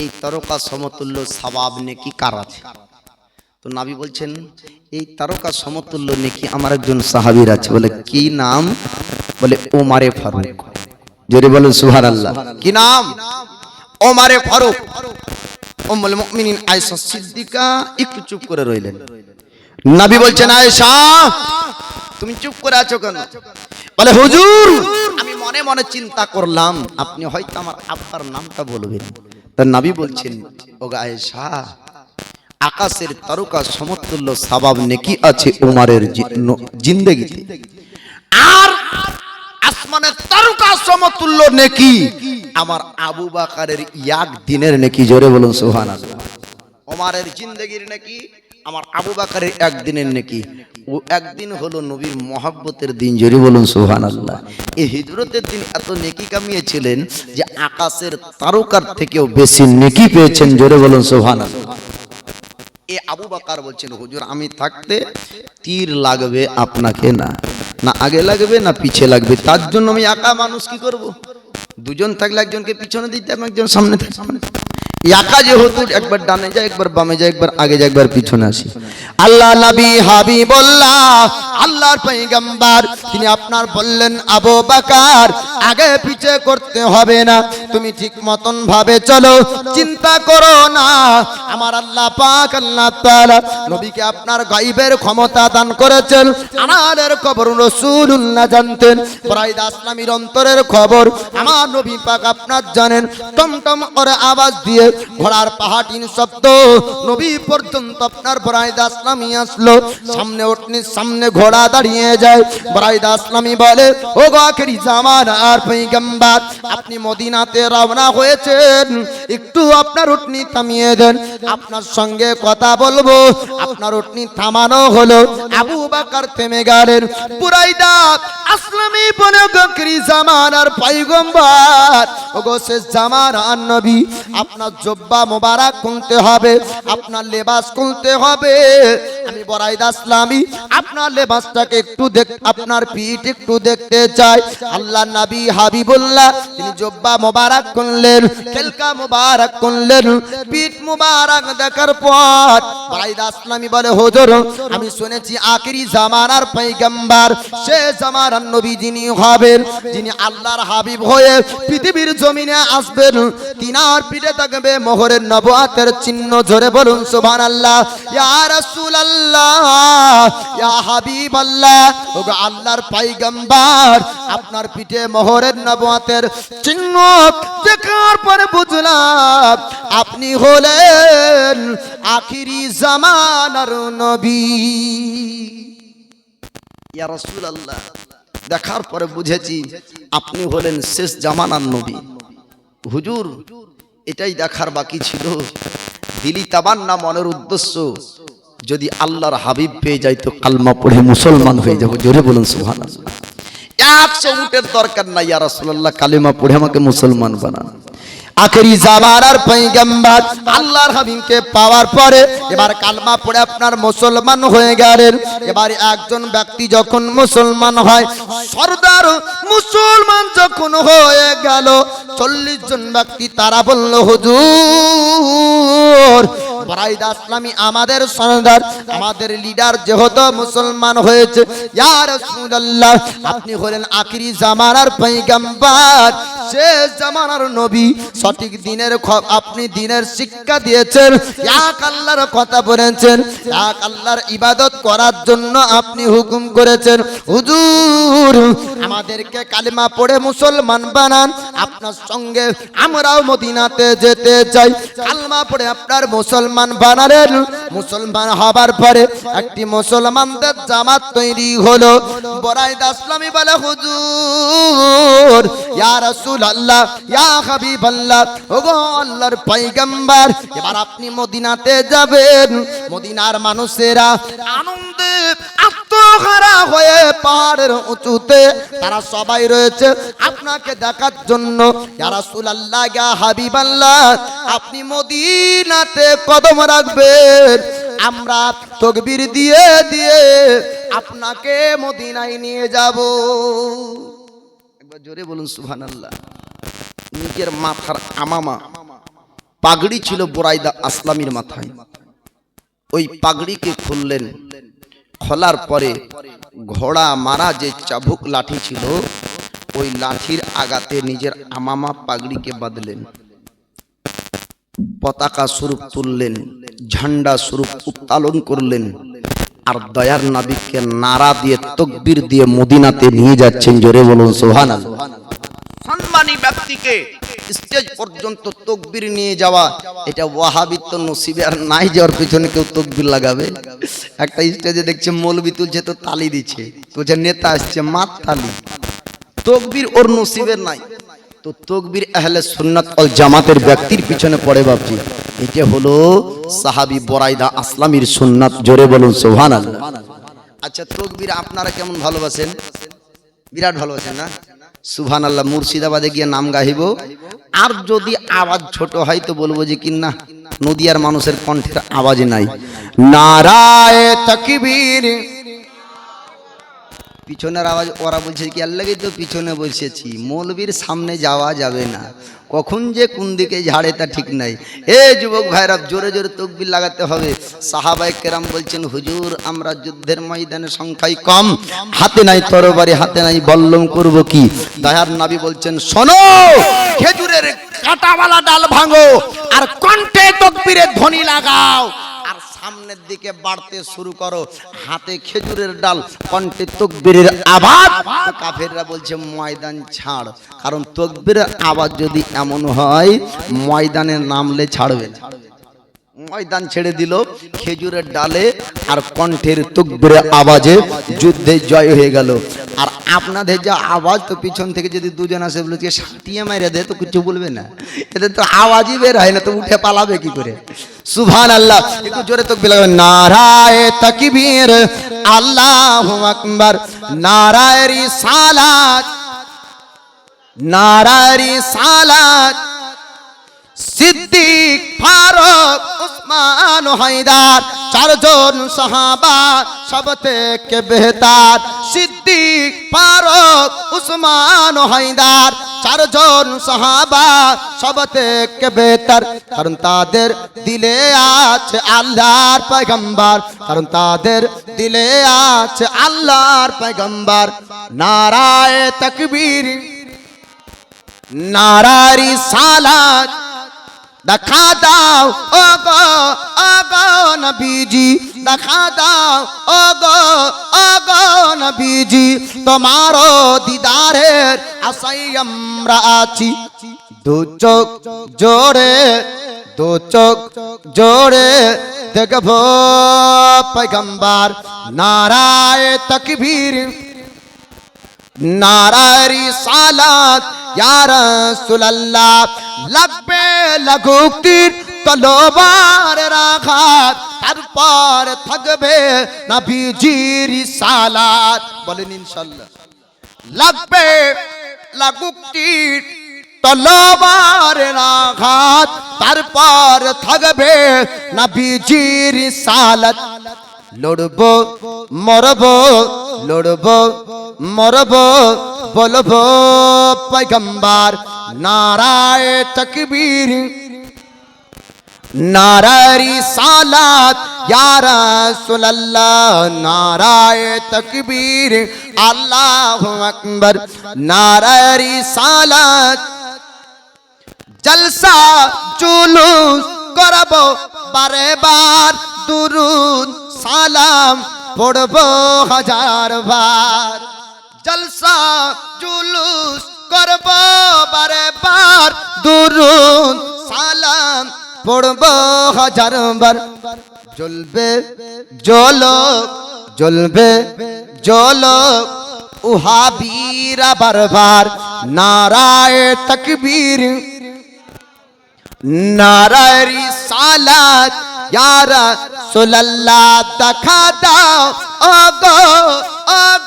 এই তারকা সমতুল্য সওয়াব নেকি কার আছে? তো নবী বলছেন, এই তারকা সমতুল্য নেকি আমার একজন সাহাবীর আছে। বলে কি নাম? বলে ওমরে ফারুক। জোরে বলুন সুবহানাল্লাহ। কি নাম? ওমরে ফারুক। উম্মুল মুমিনিন আয়েশা সিদ্দিকা একটু চুপ করে রইলেন। নবী বলছেন, আয়েশা তুমি চুপ করে আছো কেন? বলে হুজুর আমি মনে মনে চিন্তা করলাম আপনি হয়তো আমার আব্বার নামটা বলবেন। তার নবী বলছেন, ওগো আয়েশা, আকাশের তারকা সমতুল্য সওয়াব নেকি আছে উমরের জিন্দেগিতে, আর আসমানের তারকা সমতুল্য নেকি আমার আবু বকরের এক দিনের নেকি। জোরে বলুন সুবহানাল্লাহ। ওমরের জিন্দেগির নেকি, আমার আবু বকরের একদিনের নেকি। ও একদিন হলো নবীর মহব্বতের দিন। জোরে বলুন সুবহানাল্লাহ। এই হিজরতের দিন এত নেকি কামিয়েছিলেন যে আকাশের তারকার থেকেও বেশি নেকি পেয়েছেন। জোরে বলুন সুবহানাল্লাহ। এ আবু বকর বলছেন, হুজুর আমি থাকতে তীর লাগবে আপনাকে না, না আগে লাগবে না পিছে লাগবে, তার জন্য আমি একা মানুষ কি করব? দুজন থাকলে একজনকে পিছনে দিতাম, একজন সামনে থাকতাম। একা যেহেতু একবার ডানে যায়, একবার বামে যায়, একবার আগে যায়, একবার পিছনে আসি। আল্লাহ নবী হাবিবুল্লাহ আল্লাহর পয়গম্বর তিনি আপনার বললেন, আবু বকর আগে পিছে করতে হবে না, তুমি ঠিক মতন ভাবে চলো, চিন্তা করো না। আমার আল্লাহ পাক আল্লাহ তাআলা নবীকে আপনার গায়বের ক্ষমতা দান করেছেন। আমাদের খবর রাসূলুল্লাহ জানতেন, বুরাইদা আসলামীর অন্তরের খবর আমার নবী পাক আপনার জানেন। টমটম করে আওয়াজ দিয়ে ঘোড়ার পাহাটিন শব্দ নবী পর্যন্ত আপনার বুরাইদা আসলামী আসলো। সামনে উঠনির সামনে ঘোড়া দাঁড়িয়ে যায়। বুরাইদা আসলামী বলে, ও গো আখিরি জামানার পয়গম্বর, আপনি মদিনাতে রওনা হয়েছেন, একটু আপনার উটনি থামিয়ে দেন, আপনার সঙ্গে কথা বলবো। আপনার উটনি থামানো হলো। আবু বকর থেমে গেলেন। বুরাইদা আসলামী বলে, গো আখিরি জামানার পয়গম্বর, ও গো শেষ জামানার নবী, আপনার জব্বা মোবারক খুলতে হবে, আপনার লেবাস খুলতে হবে। আমি বুরাইদা আসলামী আপনার লেবাসটাকে একটু আপনার পিঠ একটু দেখতে চাই। আল্লাহ নবী হাবিবুল্লাহ তিনি জব্বা মোবারক খুললেন, খেলকা মোবারক খুললেন। পিঠ মোবারক দেখার পর বুরাইদা আসলামী বলে, হুজুর আমি শুনেছি আখিরি জামানার পয়গম্বর শেষ জামানার নবী যিনি হবেন, যিনি আল্লাহর হাবিব হয়ে পৃথিবীর জমিনে আসবেন, তিনার পিঠে থাকবে মোহরের নবুয়তের চিহ্ন। জোরে বলুন সুবহানাল্লাহ। ইয়া রাসূলুল্লাহ, ইয়া হাবিবাল্লাহ, ওগো আল্লাহর পয়গম্বর, আপনার পিঠে মোহরের নবুয়তের চিহ্ন দেখার পরে বুঝলাম আপনি হলেন আখিরি জামানার নবী। ইয়া রাসূলুল্লাহ, দেখার পরে বুঝেছি আপনি হলেন শেষ জামানার নবী। হুজুর এটাই দেখার বাকি ছিল, দিলি তাবান্না মনের উদ্দেশ্য, যদি আল্লাহর হাবিব পেয়ে যাই তো কালমা পড়ে মুসলমান হয়ে যাব। জোরে বলুন সুবহানাল্লাহ। 100 উটের দরকার নাই, ইয়া রাসূলুল্লাহ কালিমা পড়ে আমাকে মুসলমান বানান। আখিরি জামানার পয়গম্বর আল্লাহর হাবিবকে পাওয়ার পরে এবার কালমা পড়ে আপনার মুসলমান হয়ে গেলেন। এবার একজন ব্যক্তি যখন মুসলমান হয়, সরদার মুসলমান যখন হয়ে গেল, 40 জন ব্যক্তি তারা বলল, হুজুর বুরাইদা আসলামী আমাদের সরদার, আমাদের লিডার যেহেতু মুসলমান হয়েছে, ইয়া রাসূলুল্লাহ আপনি হলেন আখিরি জামানার পয়গম্বর, শেষ জামানার নবী, সঠিক দিনের আপনি দিনের শিক্ষা দিয়েছেন, এক আল্লাহর কথা বলেছেন, এক আল্লাহর ইবাদত করার জন্য আপনি হুকুম করেছেন। হুজুর আমাদেরকে কালিমা পড়ে মুসলমান বানান, আপনার সঙ্গে আমরাও মদিনাতে যেতে চাই। কালিমা পড়ে আপনার মুসলমান বানালেন। মুসলমান হবার পরে একটি মুসলমানদের জামাত তৈরি হলো। বুরাইদা আসলামী বলে, হুজুর ইয়া রাসূলুল্লাহ, ইয়া হাবিবাল্লাহ, ওগো আল্লাহর পয়গম্বর, এবার আপনি মদিনাতে যাবেন। মদিনার মানুষেরা আনন্দে আত্মহারা হয়ে পাহাড়ের উঁচুতে তারা সবাই রয়েছে আপনাকে দেখার জন্য। ইয়া রাসূলুল্লাহ, ইয়া হাবিবাল্লাহ, আপনি মদিনাতে কদম রাখবেন, আমরা তাকবীর দিয়ে দিয়ে আপনাকে মদিনায় নিয়ে যাব। একবার জোরে বলুন সুবহানাল্লাহ। নিজের মাথার আমামা পাগড়ি ছিল বুরাইদা আসলামীর মাথায়, ওই পাগড়িকে খুললেন। খোলার পরে ঘোড়া মারা যে চাবুক লাঠি ছিল, ওই লাঠির আঘাতে নিজের আমামা পাগড়িকে বাঁধলেন। পতাকা স্বরূপ তুললেন, ঝান্ডা স্বরূপ উত্তোলন করলেন, আর দয়ার নবীকে নারা দিয়ে তাকবীর দিয়ে মদিনাতে নিয়ে যাচ্ছেন। জোরে বলুন সুবহানাল্লাহ। সম্মানী ব্যক্তিকে স্টেজ পর্যন্ত তাকবীর নিয়ে যাওয়া, এটা ওয়াহাবিত্ব নসিবে আর নাই যে ওর পিছনে কেউ তাকবীর লাগাবে। একটা স্টেজে দেখছে মৌলবি তুলছে তো তালি দিচ্ছে, তো যে নেতা আসছে মাত তালি, তাকবীর ওর নসিবের নাই। তো তাকবীর আহলে সুন্নাত ওয়াল জামাতের ব্যক্তির পিছনে পড়ে বাপজি। এটা হলো সাহাবী বুরাইদা আসলামীর সুন্নাত। জোরে বলুন সুবহানাল্লাহ। আচ্ছা তাকবীর আপনারা কেমন ভালোবাসেন? বিরাট ভালোবাসেন না? সুবহানাল্লাহ। মুর্শিদাবাদে গিয়ে নাম গাইব, আর যদি আওয়াজ ছোট হয় তো বলবো যে কি না, নদিয়ার মানুষের কণ্ঠের আওয়াজ নাই। নারায়ে তাকবীর, পিছনের আওয়াজ, ওরা বলছে কি আর লাগেই তো পিছনে বসেছি, মৌলবীর সামনে যাওয়া যাবে না, কখন যে কোন দিকে ঝাড়ে তা ঠিক নাই। এ যুবক ভাইরা, জোরে জোরে তকবীর লাগাতে হবে। সাহাবায়ে কেরাম বলছেন, হুজুর আমরা যুদ্ধের ময়দানে সংখ্যায় কম, হাতে নাই তরবারি, হাতে নাই বল্লম, করব কি? দয়ার নবী বলছেন, শোনো, খেজুরের কাঁটাওয়ালা ডাল ভাঙো আর কণ্ঠে তকবীরের ধ্বনি লাগাও আর সামনের দিকে বাড়তে শুরু করো, হাতে খেজুরের ডাল, কণ্ঠে তকবীরের আওয়াজ। কাফেররা বলছে ময়দান ছাড়, কারণ তকবীরের আওয়াজ যদি এমন হয় ময়দানে নামলে ছাড়বে না। ময়দান ছেড়ে দিল খেজুরের ডালে আর কণ্ঠের তকবীরের আওয়াজে, যুদ্ধে জয় হয়ে গেল। আর আপনাদের যা আওয়াজ, তো পিছন থেকে যদি দুজন আসে বলে সাটিয়ে মাইরে দেয় তো কিছু বলবে না, এদের তো আওয়াজই বের হয় না, তো উঠে পালাবে কি করে? সুবহানাল্লাহ, একটু জোরে তাকবীর লাগাবেন। নারায়ে তাকবীর, আল্লাহু আকবার, নারায়ে রিসালাত, নারায়ে রিসালাত, সিদ্দিক, ফারুক, উসমান, হায়দার, চারজন সাহাবা সব থেকে বেহতার। সিদ্দিক, ফারুক, উসমান, হায়দার, চারজন সাহাবা সব থেকে বেহতার, কারণ তাদের দিলে আছে আল্লাহর পয়গম্বর, কারণ তাদের দিলে আছে আল্লাহর পয়গম্বর। নারায়ে তাকবীর, নারায়ে রিসালাত, দেখা দাও ও গো নবীজি, দেখা দাও ও গো নবীজি, তোমারও দিদারের আশায় আমরা আছি। দু চোখ জোড়ে, দু চোখ জোড়ে দেখবো পয়গম্বর। নারায়ে তাকবীর, নারায়ে রিসালাত, ইয়া রাসূলুল্লাহ, লাগবে লাগুক তীর তলোয়ারের আঘাত, তারপর থাকবে নবীজির রিসালাত। বলেন ইনশাআল্লাহ। লাগবে লাগুক তীর তলোয়ারের আঘাত, তারপর থাকবে নবীজির রিসালাত। লড়বো মরবো, লড়বো মরবো, বলবো পয়গম্বর। নারায়ে তাকবীর, নারায়ে রিসালাত, ইয়া রাসূলুল্লাহ, নারায়ে তাকবীর, আল্লাহু আকবার, নারায়ে রিসালাত। জলসা জুলুস করব বারে বার, দুরুদ সালাম পড়বো হাজার বার। জলসা জুলুস করব বারে বার, দুরুদ সালাম পড়বো হাজার বার। জ্বলবে জ্বলক, জ্বলবে জ্বলক উহাবীরা বারবার। নারায়ে তাকবীর, নারায়ে রিসালাত, ইয়া রাসূলুল্লাহ, দেখা দাও ও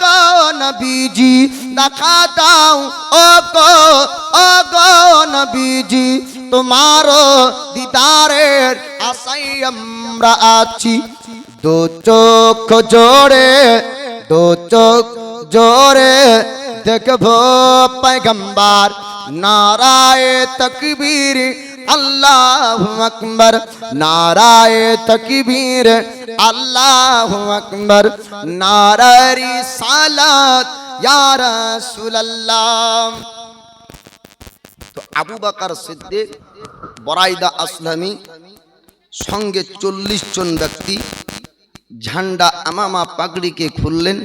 গো নবীজি, দেখা দাও ও গো নবীজি, তোমারও দিদারের আশায় আমরা আছি। দু চোখ জোড়ে, দু চোখ জোড়ে দেখবো পয়গম্বর। নারায়ে তাকবীর, আল্লাহু আকবার, নারায়ে তাকবীর, আল্লাহু আকবার, নারায়ে রিসালাত, ইয়া রাসূলুল্লাহ। তো আবু বকর সিদ্দিক, বরাইদা আসলামী সঙ্গে 40 জন ব্যক্তি ঝান্ডা আমামা পাগড়িকে খুললেন,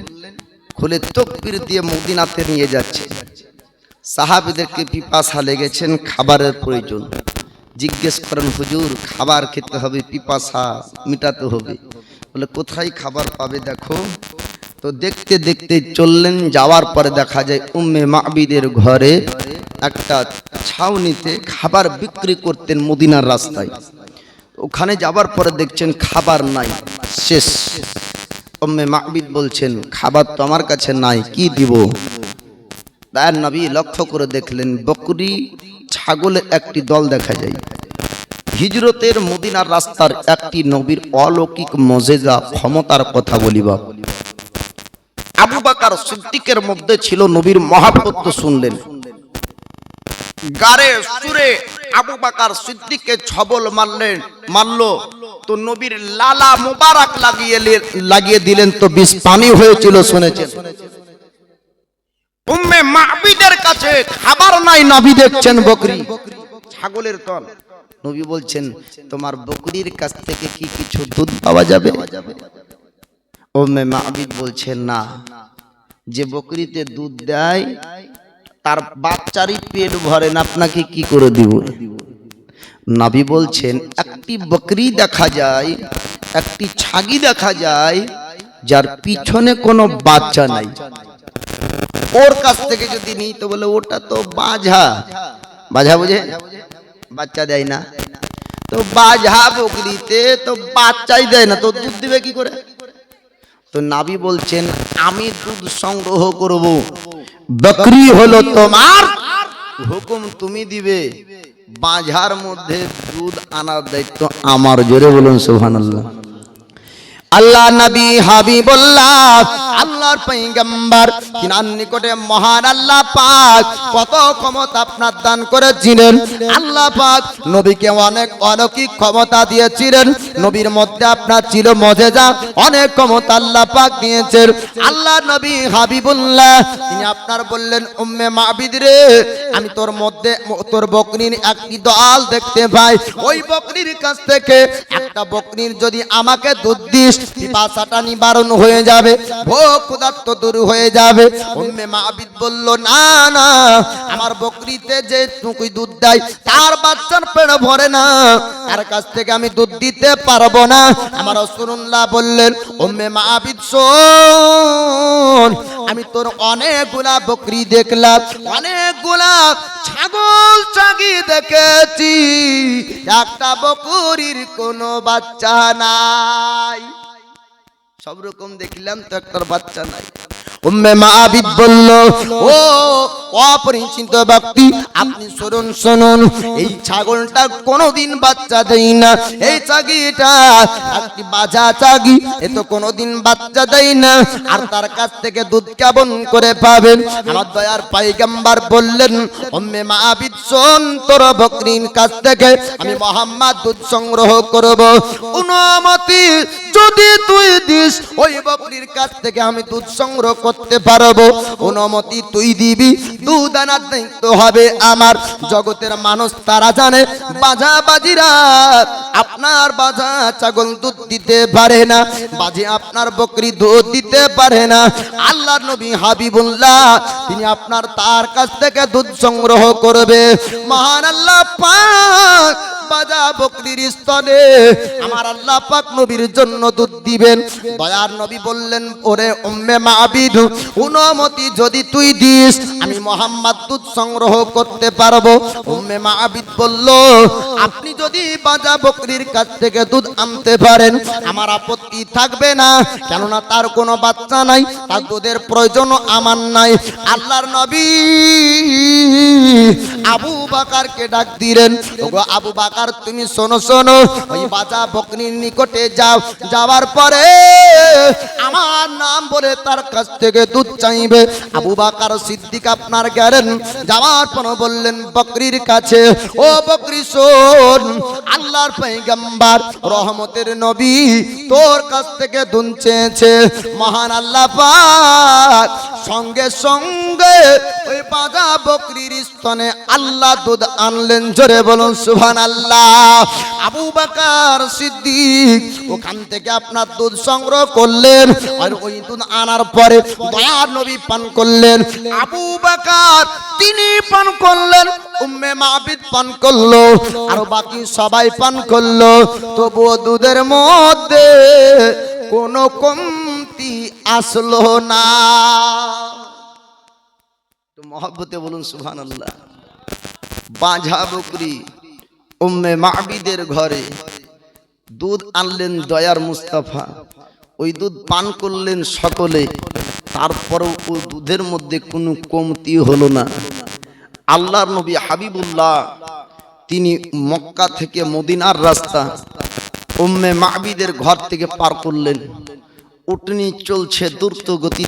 খুলে তকবীর দিয়ে মদিনাতে নিয়ে যাচ্ছে। সাহাবীদেরকে পিপাসা লেগেছেন, খাবারের প্রয়োজন। জিজ্ঞেস করেন, হুজুর খাবার খেতে হবে, পিপাসা মিটাতে হবে। বলে কোথায় খাবার পাবে দেখো। তো দেখতে দেখতে চললেন, যাওয়ার পরে দেখা যায় উম্মে মাবিদের ঘরে একটা ছাউনিতে খাবার বিক্রি করতেন মদিনার রাস্তায়। ওখানে যাবার পরে দেখছেন খাবার নাই, শেষ। উম্মে মাবিদ বলছেন, খাবার তো আমার কাছে নাই, কি দিব? তার নবী লক্ষ্য করে দেখলেন বকরি ছাগলের একটি দল দেখা যায়। হিজরতের মদিনার রাস্তার একটি নবীর অলৌকিক মুজিজা ক্ষমতার কথা বলিবা। আবু বকর বকর সিদ্দিকের মধ্যে ছিল নবীর মহব্বত তো শুনলেন। গারে সুরে আবু বকর সিদ্দিককে ছবল মারলো তো নবীর লালা মুবারক লাগিয়ে দিলেন তো বিষ পানি হয়েছিল শুনেছেন। উম্মে মাবিদের কাছে খাবার নাই, নবী দেখছেন বকরি ছাগলের তল। নবী বলছেন তোমার বকরির কাছ থেকে কি কিছু দুধ পাওয়া যাবে? উম্মে মাবিদ বলছেন না, যে বকরিতে দুধ দেয় তার বাচ্চারই পেট ভরে না, আপনাকে কি করে দিব? নবী বলছেন একটি বকরি দেখা যায়, একটি ছাগি দেখা যায় যার পিছনে কোনো বাচ্চা নাই, ওর কাছ থেকে যদি নিই তো বলে ওটা তো বাঝা। বাঝা বুঝে? বাচ্চা দেয় না তো বাঝা বকরিতে তো বাচ্চাই দেয় না, তো দুধ দিবে কি করে? তো নবী বলছেন আমি দুধ সংগ্রহ করব, বকরি হলো তোমার, হুকুম তুমি দিবে, বাঝার মধ্যে দুধ আনার দায়িত্ব আমার। জোরে বলুন সুবহানাল্লাহ। আল্লাহ নবী হাবিবুল্লাহ আল্লাহর পয়গম্বর কিনার নিকটে মহান আল্লাহ পাক কত ক্ষমতা আপনার দান করেছিলেন। আল্লাহ পাক নবীকে অনেক অলৌকিক ক্ষমতা দিয়েছিলেন, নবীর মধ্যে আপনার ছিল মুজিজা, অনেক ক্ষমতা আল্লাহ পাক দিয়েছেন। আল্লাহ নবী হাবিবুল্লাহ তিনি আপনার বললেন উম্মে মাবিদ রে, আমি তোর মধ্যে তোর বকরির একটি দল দেখতে পাই, ওই বকরির কাছ থেকে একটা বকরির যদি আমাকে দুধ দিস পিপাসাটা নিবারণ হয়ে যাবে, ভোগ ক্ষুধার্ত দূর হয়ে যাবে। উম্মে মাবিদ বলল না না, আমার বকরিতে যে টুকুই দুধ দেয় তার বাচ্চার পেট ভরে না, তার কাছ থেকে আমি দুধ দিতে পারবো না। আমার রাসূলুল্লাহ বললেন উম্মে মাবিদ শোন, আমি তোর অনেকগুলা বকরি দেখলাম, অনেকগুলা ছাগল ছাগি দেখেছি, একটা বকরির কোনো বাচ্চা নাই। সব রকম দেখলাম তো একটার বাচ্চা নাই। উম্মে মাবিদ বলল ও অপরিচিত ব্যক্তি, আপনি শুনুন শুনুন, এই ছাগলটা কোনোদিন বাচ্চা দেয় না, এই ছাগিটা একটি বাজা ছাগি, এ তো কোনোদিন বাচ্চা দেয় না, আর তার কাছ থেকে দুধ কেমন করে পাবেন? আমার দয়ার পয়গম্বর বললেন উম্মে মাবিদ শোন, তোর বকরির কাছ থেকে আমি মুহাম্মদ দুধ সংগ্রহ করব, অনুমতি যদি তুই দিস ওই বকরির কাছ থেকে আমি দুধ সংগ্রহ করতে পারবো, অনুমতি তুই দিবি, দুধ আনার দায়িত্ব হবে আমার। জগতের মানুষ তারা জানে বাজা বাজিরা আপনার বাজা ছাগল দুধ দিতে পারে না, বাজে আপনার বকরি দুধ দিতে পারে না। আল্লাহর নবী হাবিবুল্লাহ তিনি আপনার তার কাছ থেকে দুধ সংগ্রহ করবে। মহান আল্লাহ পাক বাজা বকরির স্তনে আমার আল্লাহ পাক নবীর জন্য দুধ দিবেন। দয়ার নবী বললেন ওরে উম্মে মাবিদ, অনুমতি যদি তুই দিস আমি মুহাম্মদ দুধ সংগ্রহ করতে পারবো। উম্মে মাবিদ বলল আপনি যদি বাজা বকরির কাছ থেকে দুধ আনতে পারেন আমার আপত্তি থাকবে না, কেননা তার কোনো বাচ্চা নাই, তার দুধের প্রয়োজন আমার নাই। আল্লাহর নবী আবু বকরকে ডাক দিলেন, ওগো আবু বকর তুমি শোনো শোনো, ওই বাজা বকরির নিকটে যাও, যাওয়ার পরে আমার নাম বলে তার কাছ থেকে দুধ চাইবে। আবু বকর সিদ্দিক আপনার গেলেন, যাওয়ার পর বললেন বকরির কাছে ও বকরি শোন, আল্লাহর পয়গম্বর রহমতের নবী তোর কাছ থেকে দুধ চেয়েছে। মহান আল্লাহ পাক সঙ্গে সঙ্গে ওই বাজা বকরির স্তনে আল্লাহ দুধ আনলেন। জোরে বলুন সুবহানাল্লাহ। আবু বকর সিদ্দিক ওখান থেকে আপনার দুধ সংগ্রহ করলেন, আর ওই দুধ আনার পরে দয়ার নবী পান করলেন, আবু বকর তিনি পান করলেন, উম্মে মাবিদ পান করলো, আর বাকি সবাই পান করলো, তবুও দুধের মধ্যে কোনো কমতি আসলো না। তো মহব্বতে বলুন সুবহানাল্লাহ। বাঁঝা বকরি উম্মে মাবিদের ঘরে দুধ আনলেন দয়ার মুস্তাফা, ওই দুধ পান করলেন সকলে, তারপরেও ওই দুধের মধ্যে কোনো কমতি হলো না। আল্লাহর নবী হাবিবুল্লাহ তিনি মক্কা থেকে মদিনার রাস্তা উম্মে মাবিদের ঘর থেকে পার করলেন, উটনি চলছে দ্রুত গতি।